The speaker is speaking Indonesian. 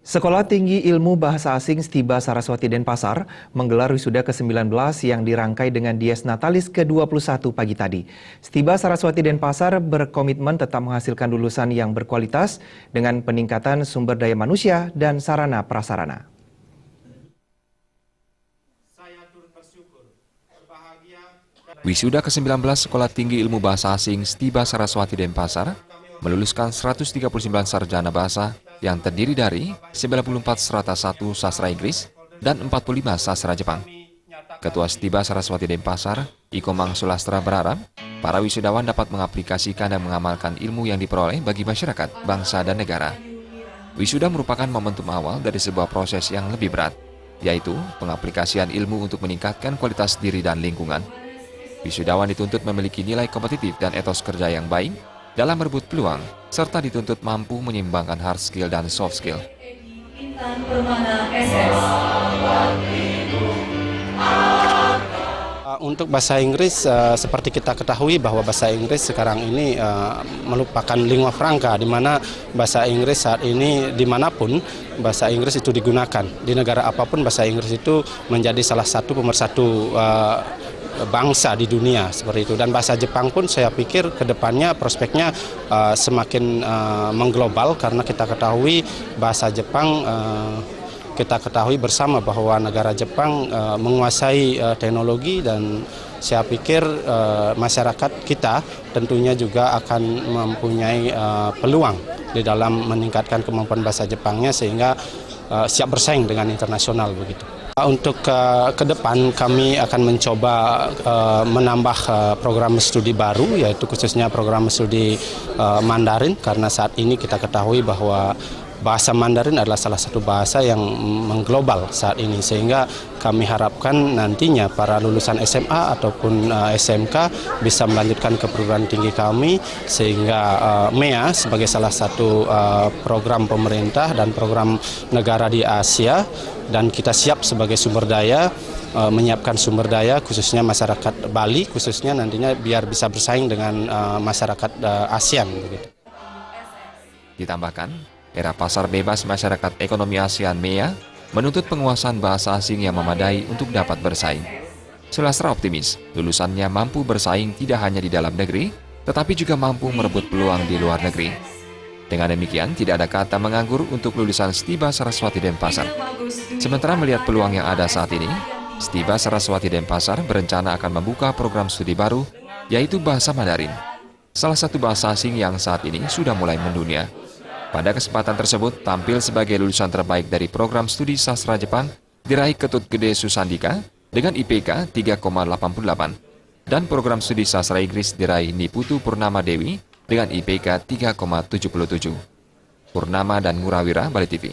Sekolah Tinggi Ilmu Bahasa Asing Stiba Saraswati Denpasar menggelar wisuda ke-19 yang dirangkai dengan Dies Natalis ke-21 pagi tadi. Stiba Saraswati Denpasar berkomitmen tetap menghasilkan lulusan yang berkualitas dengan peningkatan sumber daya manusia dan sarana prasarana. Wisuda ke-19 Sekolah Tinggi Ilmu Bahasa Asing Stiba Saraswati Denpasar meluluskan 139 sarjana bahasa yang terdiri dari 94 strata 1 sastra Inggris dan 45 sastra Jepang. Ketua Stiba Saraswati Denpasar, Iko Mang Sulastra berharap para wisudawan dapat mengaplikasikan dan mengamalkan ilmu yang diperoleh bagi masyarakat, bangsa, dan negara. Wisuda merupakan momentum awal dari sebuah proses yang lebih berat, yaitu pengaplikasian ilmu untuk meningkatkan kualitas diri dan lingkungan. Wisudawan dituntut memiliki nilai kompetitif dan etos kerja yang baik dalam merebut peluang, serta dituntut mampu menyeimbangkan hard skill dan soft skill. Untuk bahasa Inggris, seperti kita ketahui bahwa bahasa Inggris sekarang ini merupakan lingua franca, di mana bahasa Inggris saat ini dimanapun bahasa Inggris itu digunakan. Di negara apapun bahasa Inggris itu menjadi salah satu pemersatu bangsa di dunia seperti itu. Dan bahasa Jepang pun saya pikir ke depannya prospeknya semakin mengglobal, karena kita ketahui bahasa Jepang kita ketahui bersama bahwa negara Jepang menguasai teknologi, dan saya pikir masyarakat kita tentunya juga akan mempunyai peluang di dalam meningkatkan kemampuan bahasa Jepangnya sehingga siap bersaing dengan internasional begitu. Untuk ke depan kami akan mencoba menambah program studi baru, yaitu khususnya program studi Mandarin, karena saat ini kita ketahui bahwa bahasa Mandarin adalah salah satu bahasa yang mengglobal saat ini, sehingga kami harapkan nantinya para lulusan SMA ataupun SMK bisa melanjutkan ke perguruan tinggi kami, sehingga MEA sebagai salah satu program pemerintah dan program negara di Asia, dan kita siap sebagai sumber daya, menyiapkan sumber daya khususnya masyarakat Bali, khususnya nantinya biar bisa bersaing dengan masyarakat ASEAN. Begitu. Ditambahkan, era pasar bebas masyarakat ekonomi ASEAN MEA menuntut penguasaan bahasa asing yang memadai untuk dapat bersaing. Sulastra optimis, lulusannya mampu bersaing tidak hanya di dalam negeri, tetapi juga mampu merebut peluang di luar negeri. Dengan demikian, tidak ada kata menganggur untuk lulusan Stiba Saraswati Denpasar. Sementara melihat peluang yang ada saat ini, Stiba Saraswati Denpasar berencana akan membuka program studi baru, yaitu bahasa Mandarin, salah satu bahasa asing yang saat ini sudah mulai mendunia. Pada kesempatan tersebut, tampil sebagai lulusan terbaik dari program studi sastra Jepang diraih Ketut Gede Susandika dengan IPK 3,88 dan program studi sastra Inggris diraih Niputu Purnama Dewi dengan IPK 3,77. Purnama dan Ngurawira, Bali TV.